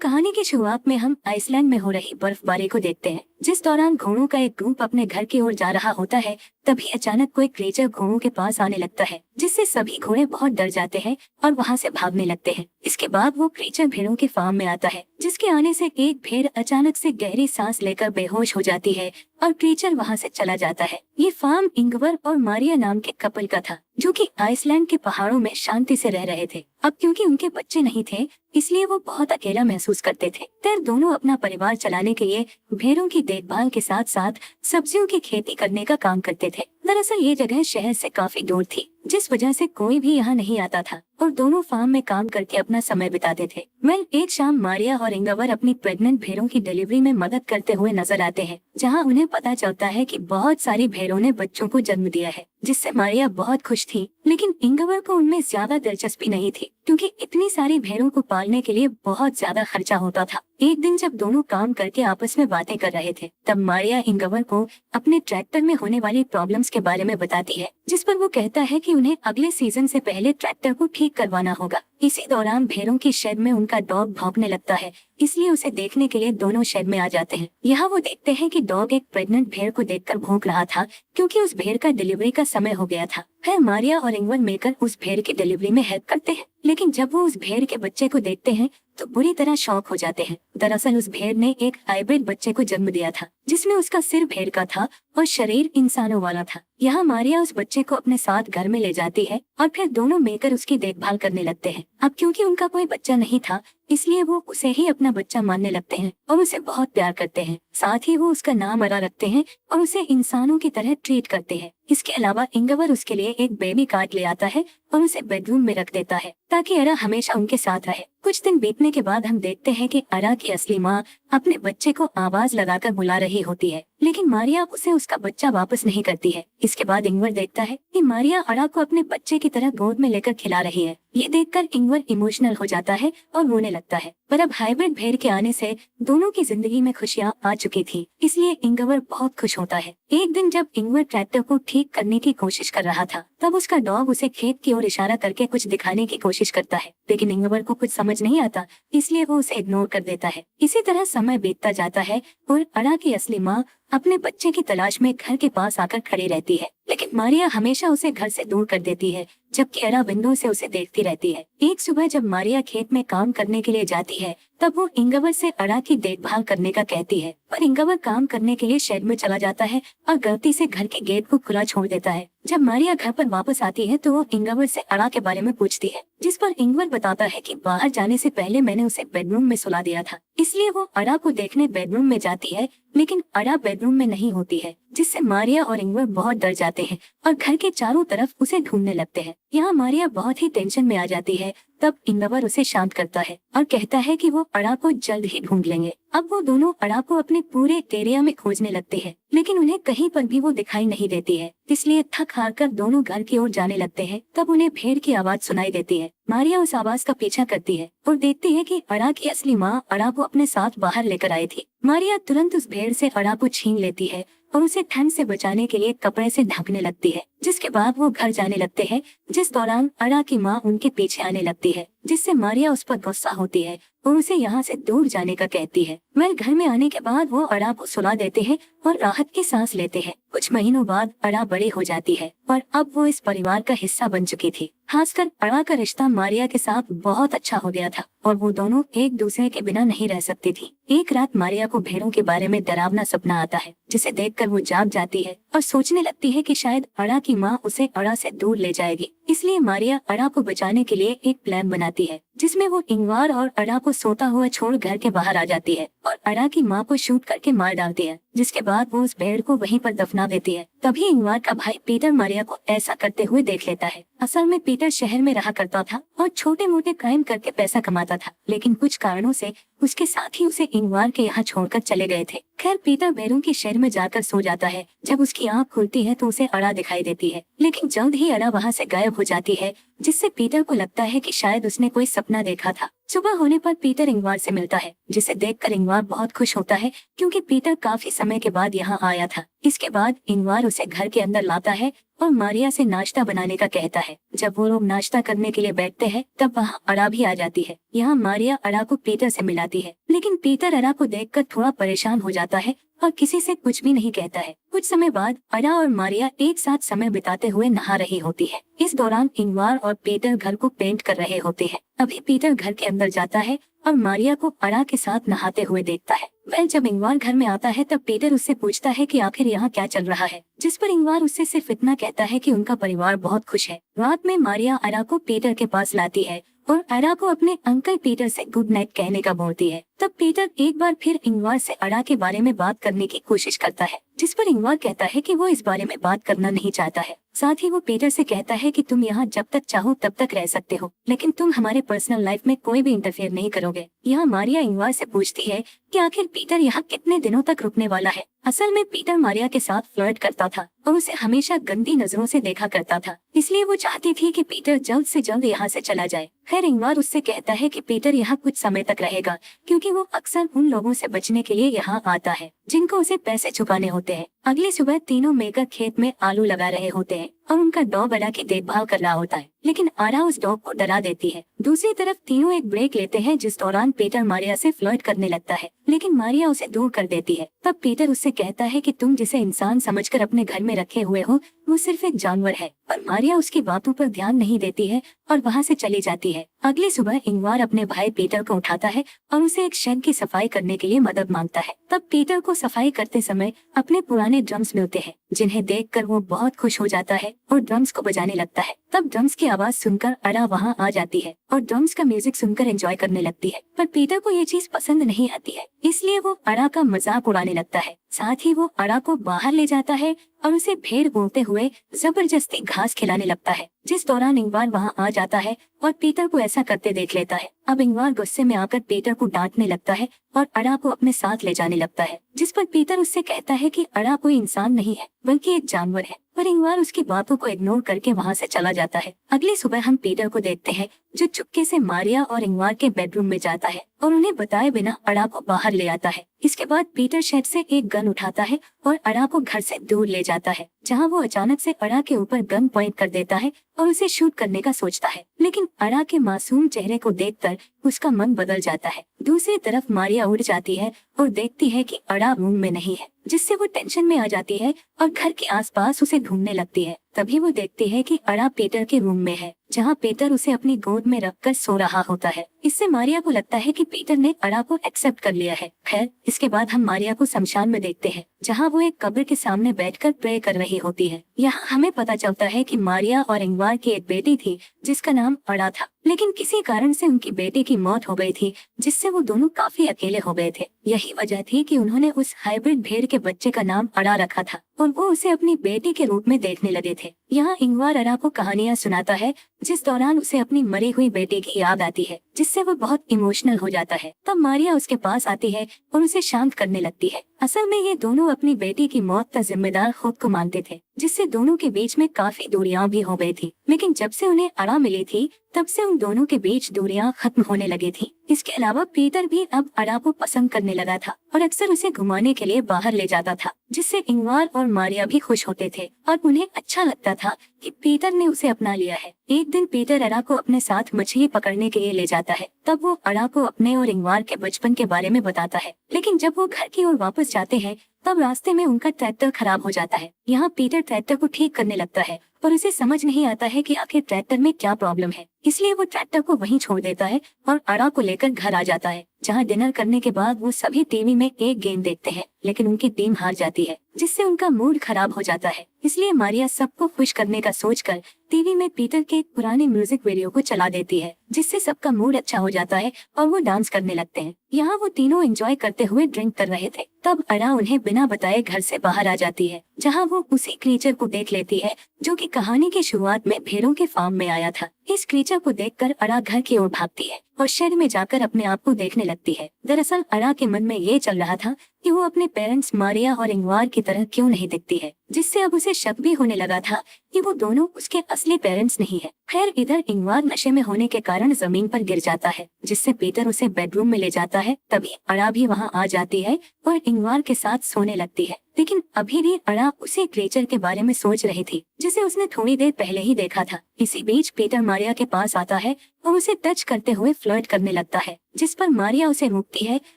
कहानी की शुरुआत में हम आइसलैंड में हो रही बर्फबारी को देखते हैं, जिस दौरान घोड़ों का एक ग्रुप अपने घर की ओर जा रहा होता है। तभी अचानक कोई क्रीचर घोड़ों के पास आने लगता है, जिससे सभी घोड़े बहुत डर जाते हैं और वहां से भागने लगते हैं। इसके बाद वो क्रीचर भेड़ों के फार्म में आता है, जिसके आने से एक भेड़ अचानक से गहरी सांस लेकर बेहोश हो जाती है और क्रीचर वहां से चला जाता है। ये फार्म इंगवर और मारिया नाम के कपल का था, जो कि आइसलैंड के पहाड़ों में शांति से रह रहे थे। अब क्योंकि उनके बच्चे नहीं थे, इसलिए वो बहुत अकेला महसूस करते थे। फिर दोनों अपना परिवार चलाने के लिए भेड़ों की देखभाल के साथ साथ सब्जियों की खेती करने का काम करते थे। दरअसल ये जगह शहर से काफी दूर थी, जिस वजह से कोई भी यहाँ नहीं आता था और दोनों फार्म में काम करके अपना समय बिताते थे। एक शाम मारिया और इंगवर अपनी प्रेग्नेंट भेड़ों की डिलीवरी में मदद करते हुए नजर आते हैं, जहाँ उन्हें पता चलता है कि बहुत सारी भेड़ों ने बच्चों को जन्म दिया है, जिससे मारिया बहुत खुश थी। लेकिन इंगवर को उनमें ज्यादा दिलचस्पी नहीं थी, क्योंकि इतनी सारी भेड़ों को पालने के लिए बहुत ज्यादा खर्चा होता था। एक दिन जब दोनों काम करके आपस में बातें कर रहे थे, तब मारिया इंगवर को अपने ट्रैक्टर में होने वाली प्रॉब्लम्स के बारे में बताती है, जिस पर वो कहता है कि उन्हें अगले सीजन से पहले ट्रैक्टर को ठीक करवाना होगा। इसी दौरान भेड़ों की शेड में उनका डॉग भौंकने लगता है, इसलिए उसे देखने के लिए दोनों शेड में आ जाते हैं। यहाँ वो देखते हैं कि डॉग एक प्रेग्नेंट भेड़ को देखकर भौंक रहा था, क्योंकि उस भेड़ का डिलीवरी का समय हो गया था। फिर मारिया और इंगवर मिलकर उस भेड़ की डिलीवरी में हेल्प करते हैं, लेकिन जब वो उस भेड़ के बच्चे को देखते हैं तो बुरी तरह शॉक हो जाते हैं। दरअसल उस भेड़ ने एक हाइब्रिड बच्चे को जन्म दिया था, जिसमें उसका सिर भेड़ का था और शरीर इंसानों वाला था। यहाँ मारिया उस बच्चे को अपने साथ घर में ले जाती है और फिर दोनों मिलकर उसकी देखभाल करने लगते हैं। अब क्योंकि उनका कोई बच्चा नहीं था, इसलिए वो उसे ही अपना बच्चा मानने लगते हैं और उसे बहुत प्यार करते हैं। साथ ही वो उसका नाम अरा रखते हैं और उसे इंसानों की तरह ट्रीट करते हैं। इसके अलावा इंगवर उसके लिए एक बेबी कार्ड ले आता है और उसे बेडरूम में रख देता है, ताकि अरा हमेशा उनके साथ रहे। कुछ दिन बीतने के बाद हम देखते हैं कि अरा की असली माँ अपने बच्चे को आवाज लगाकर बुला रही होती है, लेकिन मारिया उसे उसका बच्चा वापस नहीं करती है। इसके बाद इंगवर देखता है कि मारिया अरा को अपने बच्चे की तरह गोद में लेकर खिला रही है। ये देखकर इंगवर इमोशनल हो जाता है और रोने लगता है। पर अब हाइब्रिड भेड़ के आने से दोनों की जिंदगी में खुशियाँ आ चुकी थी, इसलिए इंगवर बहुत खुश होता है। एक दिन जब इंगवर ट्रैक्टर को ठीक करने की कोशिश कर रहा था, तब उसका डॉग उसे खेत की ओर इशारा करके कुछ दिखाने की कोशिश करता है, लेकिन इंगवर को कुछ समझ नहीं आता, इसलिए वो उसे इग्नोर कर देता है। इसी तरह समय बीतता जाता है और अरा की असली माँ अपने बच्चे की तलाश में घर के पास आकर खड़ी रहती है, लेकिन मारिया हमेशा उसे घर से दूर कर देती है, जबकि अरा विंडो से उसे देखती रहती है। एक सुबह जब मारिया खेत में काम करने के लिए जाती है, तब वो इंगवर से अरा की देखभाल करने का कहती है, पर इंगवर काम करने के लिए शेड में चला जाता है और गलती से घर के गेट को खुला छोड़ देता है। जब मारिया घर पर वापस आती है तो वो इंगवर से अरा के बारे में पूछती है, जिस पर इंगवर बताता है कि बाहर जाने से पहले मैंने उसे बेडरूम में सुला दिया था। इसलिए वो अरा को देखने बेडरूम में जाती है, लेकिन अरा बेडरूम में नहीं होती है, जिससे मारिया और इंगवर बहुत डर जाते हैं और घर के चारों तरफ उसे ढूंढने लगते हैं। यहाँ मारिया बहुत ही टेंशन में आ जाती है। तब इंगवर उसे शांत करता है और कहता है कि वो अरा को जल्द ही ढूंढ लेंगे। अब वो दोनों अरा को अपने पूरे एरिया में खोजने लगते हैं, लेकिन उन्हें कहीं पर भी वो दिखाई नहीं देती है, इसलिए थक हार कर दोनों घर की ओर जाने लगते हैं। तब उन्हें भेड़ की आवाज सुनाई देती है। मारिया उस आवाज का पीछा करती है और देखती है कि अरा की असली माँ अरा को अपने साथ बाहर लेकर आई थी। मारिया तुरंत उस भेड़ से अरा को छीन लेती है और उसे ठंड से बचाने के लिए कपड़े से ढकने लगती है, जिसके बाद वो घर जाने लगते हैं। जिस दौरान अरा की माँ उनके पीछे आने लगती है, जिससे मारिया उस पर गुस्सा होती है और उसे यहाँ से दूर जाने का कहती है। घर में आने के बाद वो अरा को सुला देते हैं और राहत की सांस लेते हैं। कुछ महीनों बाद अरा बड़ी हो जाती है और अब वो इस परिवार का हिस्सा बन चुकी थी। खासकर अरा का रिश्ता मारिया के साथ बहुत अच्छा हो गया था और वो दोनों एक दूसरे के बिना नहीं रह सकती थी। एक रात मारिया को भेड़ों के बारे में डरावना सपना आता है, जिसे देखकर वो जाग जाती है और सोचने लगती है कि शायद अरा की माँ उसे अरा से दूर ले जाएगी। इसलिए मारिया अरा को बचाने के लिए एक प्लान बनाती है, जिसमें वो इंगवर और अरा को सोता हुआ छोड़ घर के बाहर आ जाती है और अरा की माँ को शूट करके मार डालती है, जिसके बाद वो उस भेड़ को वहीं पर दफना देती है। तभी इंगवर का भाई पीटर मारिया को ऐसा करते हुए देख लेता है। असल में पीटर शहर में रहा करता था और छोटे मोटे क्राइम करके पैसा कमाता था, लेकिन कुछ कारणों से उसके साथी उसे इंगवर के यहाँ छोड़कर चले गए थे। खैर पीटर भेड़ों के शहर में जाकर सो जाता है। जब उसकी आँख खुलती है तो उसे अरा दिखाई देती है, लेकिन जल्द ही अरा वहाँ से गायब हो जाती है, जिससे पीटर को लगता है कि शायद उसने कोई सपना देखा था। सुबह होने पर पीटर इंगवार से मिलता है, जिसे देखकर इंगवार बहुत खुश होता है क्योंकि पीटर काफी समय के बाद यहाँ आया था। इसके बाद इंगवार उसे घर के अंदर लाता है और मारिया से नाश्ता बनाने का कहता है। जब वो लोग नाश्ता करने के लिए बैठते हैं तब वहाँ अड़ा भी आ जाती है। यहाँ मारिया अड़ा को पीटर से मिलाती है, लेकिन पीटर अड़ा को देखकर थोड़ा परेशान हो जाता है और किसी से कुछ भी नहीं कहता है। कुछ समय बाद अड़ा और मारिया एक साथ समय बिताते हुए नहा रही होती है। इस दौरान इंगवार और पीटर घर को पेंट कर रहे होते हैं। अभी पीटर घर के अंदर जाता है और मारिया को अड़ा के साथ नहाते हुए देखता है। जब इंगवार घर में आता है तब पीटर उससे पूछता है कि आखिर यहाँ क्या चल रहा है, जिस पर इंगवार उससे सिर्फ इतना कहता है कि उनका परिवार बहुत खुश है। रात में मारिया अड़ा को पीटर के पास लाती है और अड़ा को अपने अंकल पीटर से गुड नाइट कहने का बोलती है। तब पीटर एक बार फिर इंगवार से अड़ा के बारे में बात करने की कोशिश करता है, जिस पर इंगवार कहता है कि वो इस बारे में बात करना नहीं चाहता है। साथ ही वो पीटर से कहता है कि तुम यहाँ जब तक चाहो तब तक रह सकते हो, लेकिन तुम हमारे पर्सनल लाइफ में कोई भी इंटरफेयर नहीं करोगे। यहाँ मारिया इंगवार से पूछती है कि आखिर पीटर यहाँ कितने दिनों तक रुकने वाला है। असल में पीटर मारिया के साथ फ्लर्ट करता था और उसे हमेशा गंदी नजरों से देखा करता था, इसलिए वो चाहती थी कि पीटर जल्द से जल्द यहाँ से चला जाए। खैर इंगवार उससे कहता है कि पीटर यहाँ कुछ समय तक रहेगा क्योंकि वो अक्सर उन लोगों से बचने के लिए यहाँ आता है जिनको उसे पैसे चुकाने होते हैं। अगली सुबह तीनों मिलकर खेत में आलू लगा रहे होते हैं और उनका डॉग अड़ा की देखभाल कर रहा होता है, लेकिन अड़ा उस डॉग को डरा देती है। दूसरी तरफ तीनों एक ब्रेक लेते हैं, जिस दौरान पीटर मारिया से फ्लर्ट करने लगता है, लेकिन मारिया उसे दूर कर देती है। तब पीटर उससे कहता है कि तुम जिसे इंसान समझकर अपने घर में रखे हुए हो वो सिर्फ एक जानवर है, पर मारिया उसकी बातों पर ध्यान नहीं देती है और वहाँ से चली जाती है। अगली सुबह इंगवार अपने भाई पीटर को उठाता है और उसे एक शेड की सफाई करने के लिए मदद मांगता है। तब पीटर को सफाई करते समय अपने पुराने ड्रम्स मिलते हैं, जिन्हें देखकर वो बहुत खुश हो जाता है और ड्रम्स को बजाने लगता है। तब ड्रम्स की आवाज सुनकर अड़ा वहाँ आ जाती है और ड्रम्स का म्यूजिक सुनकर एंजॉय करने लगती है, पर पीटर को ये चीज पसंद नहीं आती है, इसलिए वो अड़ा का मजाक उड़ाने लगता है। साथ ही वो अड़ा को बाहर ले जाता है और उसे भेड़ बोलते हुए जबरदस्ती घास खिलाने लगता है, जिस दौरान इंगवार वहाँ आ जाता है और पीटर को ऐसा करते देख लेता है। अब इंगवार गुस्से में आकर पीटर को डांटने लगता है और अड़ा को अपने साथ ले जाने लगता है, जिस पर पीटर उससे कहता है कि अड़ा कोई इंसान नहीं है बल्कि एक जानवर है, पर इंगवार उसकी बातों को इग्नोर करके वहाँ से चला जाता है। अगली सुबह हम पीटर को देखते हैं जो चुपके से मारिया और इंगवार के बेडरूम में जाता है और उन्हें बताए बिना अड़ा को बाहर ले आता है। इसके बाद पीटर शेड से एक गन उठाता है और अड़ा को घर से दूर ले जाता है, जहाँ वो अचानक से अड़ा के ऊपर गन पॉइंट कर देता है और उसे शूट करने का सोचता है, लेकिन अड़ा के मासूम चेहरे को देखकर उसका मन बदल जाता है। दूसरी तरफ मारिया उड़ जाती है और देखती है कि अड़ा रूम में नहीं है, जिससे वो टेंशन में आ जाती है और घर के आसपास उसे ढूंढने लगती है। तभी वो देखती है कि अड़ा पीटर के रूम में है, जहाँ पीटर उसे अपनी गोद में रखकर सो रहा होता है। इससे मारिया को लगता है कि पीटर ने अड़ा को एक्सेप्ट कर लिया है। खैर इसके बाद हम मारिया को शमशान में देखते हैं, जहाँ वो एक कब्र के सामने बैठकर प्रे कर रही होती है। यहाँ हमें पता चलता है कि मारिया और इंगवार की एक बेटी थी जिसका नाम अड़ा था, लेकिन किसी कारण से उनकी बेटी की मौत हो गई थी, जिससे वो दोनों काफी अकेले हो गए थे। यही वजह थी कि उन्होंने उस हाइब्रिड भेड़ के बच्चे का नाम अड़ा रखा था और वो उसे अपनी बेटी के रूप में देखने लगे थे। यहाँ इंगवार अड़ा को कहानियाँ सुनाता है, जिस दौरान उसे अपनी मरी हुई बेटी की याद आती है, जिससे वो बहुत इमोशनल हो जाता है। तब मारिया उसके पास आती है और उसे शांत करने लगती है। असल में ये दोनों अपनी बेटी की मौत का जिम्मेदार खुद को मानते थे, जिससे दोनों के बीच में काफी दूरियां भी हो गई थी। लेकिन जब से उन्हें अड़ा मिली थी तब से उन दोनों के बीच दूरियां खत्म होने लगी थी। इसके अलावा पीटर भी अब अड़ा को पसंद करने लगा था और अक्सर उसे घुमाने के लिए बाहर ले जाता था, जिससे इंगवार और मारिया भी खुश होते थे और उन्हें अच्छा लगता था कि पीटर ने उसे अपना लिया है। एक दिन पीटर अड़ा को अपने साथ मछली पकड़ने के लिए ले जाता है। तब वो अड़ा को अपने और इंगवार के बचपन के बारे में बताता है, लेकिन जब वो घर की ओर वापस जाते हैं तब रास्ते में उनका ट्रैक्टर खराब हो जाता है। यहाँ पीटर ट्रैक्टर को ठीक करने लगता है, पर उसे समझ नहीं आता है कि आखिर ट्रैक्टर में क्या प्रॉब्लम है, इसलिए वो ट्रैक्टर को वहीं छोड़ देता है और अड़ा को लेकर घर आ जाता है, जहाँ डिनर करने के बाद वो सभी टीवी में एक गेम देखते हैं, लेकिन उनकी टीम हार जाती है, जिससे उनका मूड खराब हो जाता है। इसलिए मारिया सबको खुश करने का सोचकर टीवी में पीटर के एक पुराने म्यूजिक वीडियो को चला देती है, जिससे सबका मूड अच्छा हो जाता है और वो डांस करने लगते हैं। यहाँ वो तीनों एंजॉय करते हुए ड्रिंक कर रहे थे। तब अड़ा उन्हें बिना बताए घर से बाहर आ जाती है, जहाँ वो उसी क्रीचर को देख लेती है जो कि कहानी की शुरुआत में भेड़ों के फार्म में आया था। इस क्रीचर को देखकर अड़ा घर की ओर भागती है और शेड में जाकर अपने आप को देखने लगती है। दरअसल अड़ा के मन में ये चल रहा था कि वो अपने पेरेंट्स मारिया और इंगवार की तरह क्यों नहीं दिखती है, जिससे अब उसे शक भी होने लगा था कि वो दोनों उसके असली पेरेंट्स नहीं है। खैर इधर इंगवार नशे में होने के कारण जमीन पर गिर जाता है, जिससे पीटर उसे बेडरूम में ले जाता है। तभी अड़ा भी वहाँ आ जाती है और इंगवार के साथ सोने लगती है। लेकिन अभी भी अड़ा उसी क्रीचर के बारे में सोच रही थी जिसे उसने थोड़ी देर पहले ही देखा था। इसी बीच पीटर मारिया के पास आता है और उसे टच करते हुए फ्लर्ट करने लगता है, जिस पर मारिया उसे रोकती है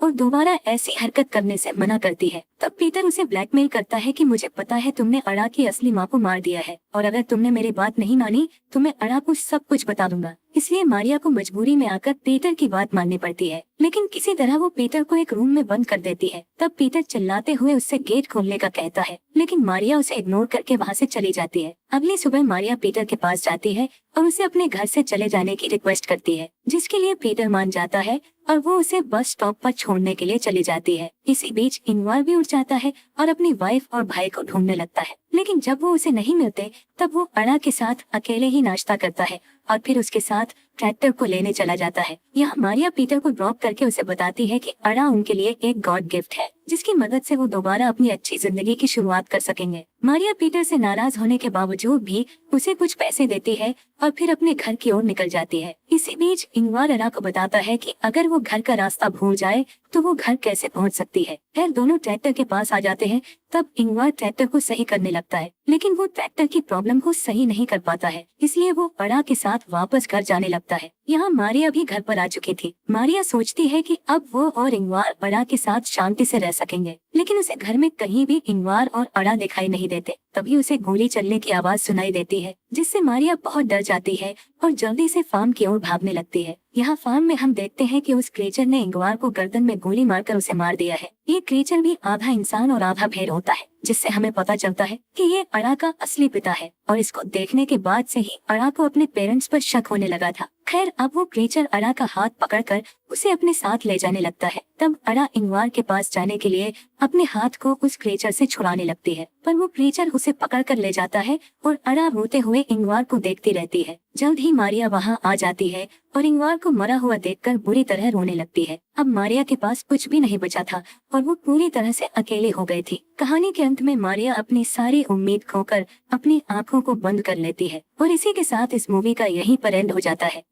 और दोबारा ऐसी हरकत करने से मना करती है। तब पीटर उसे ब्लैकमेल करता है कि मुझे पता है तुमने अड़ा की असली माँ को मार दिया है और अगर तुमने मेरी बात नहीं मानी तो मैं अड़ा को सब कुछ बता दूंगा। इसलिए मारिया को मजबूरी में आकर पीटर की बात माननी पड़ती है, लेकिन किसी तरह वो पीटर को एक रूम में बंद कर देती है। तब पीटर चिल्लाते हुए उससे गेट खोलने का कहता है, लेकिन मारिया उसे इग्नोर करके वहाँ से चली जाती है। अगली सुबह मारिया पीटर के पास जाती है और उसे अपने घर से चले जाने की रिक्वेस्ट करती है, जिसके लिए पीटर मान जाता है और वो उसे बस स्टॉप पर छोड़ने के लिए चली जाती है। इसी बीच इंगवार भी उठ जाता है और अपनी वाइफ और भाई को ढूंढने लगता है, लेकिन जब वो उसे नहीं मिलते तब वो अड़ा के साथ अकेले ही नाश्ता करता है और फिर उसके साथ ट्रैक्टर को लेने चला जाता है। यहाँ मारिया पीटर को ड्रॉप करके उसे बताती है कि अड़ा उनके लिए एक गॉड गिफ्ट है, जिसकी मदद से वो दोबारा अपनी अच्छी जिंदगी की शुरुआत कर सकेंगे। मारिया पीटर से नाराज होने के बावजूद भी उसे कुछ पैसे देती है और फिर अपने घर की ओर निकल जाती है। इसी बीच इंगवार अड़ा को बताता है कि अगर वो घर का रास्ता भूल जाए तो वो घर कैसे पहुंच सकती है। फिर दोनों ट्रैक्टर के पास आ जाते हैं। तब इंगवार ट्रैक्टर को सही करने लगता है, लेकिन वो ट्रैक्टर की प्रॉब्लम को सही नहीं कर पाता है, इसलिए वो अड़ा के साथ वापस घर जाने लगता है। यहाँ मारिया भी घर पर आ चुकी थी। मारिया सोचती है कि अब वो और इंगवार अड़ा के साथ शांति से रह सकेंगे, लेकिन उसे घर में कहीं भी इंगवार और अड़ा दिखाई नहीं देते। तभी उसे गोली चलने की आवाज सुनाई देती है, जिससे मारिया बहुत डर जाती है और जल्दी से फार्म की ओर भागने लगती है। यहाँ फार्म में हम देखते हैं कि उस क्रीचर ने इंगवार को गर्दन में गोली मारकर उसे मार दिया है। ये क्रीचर भी आधा इंसान और आधा भेड़ होता है, जिससे हमें पता चलता है कि ये अड़ा का असली पिता है और इसको देखने के बाद से ही अड़ा को अपने पेरेंट्स पर शक होने लगा था। खैर अब वो क्रीचर अड़ा का हाथ पकड़कर उसे अपने साथ ले जाने लगता है। तब अड़ा इंगवार के पास जाने के लिए अपने हाथ को उस क्रीचर से छुड़ाने लगती है, पर वो क्रीचर उसे पकड़कर ले जाता है और अड़ा रोते हुए इंगवार को देखती रहती है। जल्द ही मारिया वहाँ आ जाती है और इंगवार को मरा हुआ देखकर बुरी तरह रोने लगती है। अब मारिया के पास कुछ भी नहीं बचा था और वो पूरी तरह से अकेले हो गई थी। कहानी के अंत में मारिया अपनी सारी उम्मीद खोकर अपनी आंखों को बंद कर लेती है और इसी के साथ इस मूवी का यहीं पर एंड हो जाता है।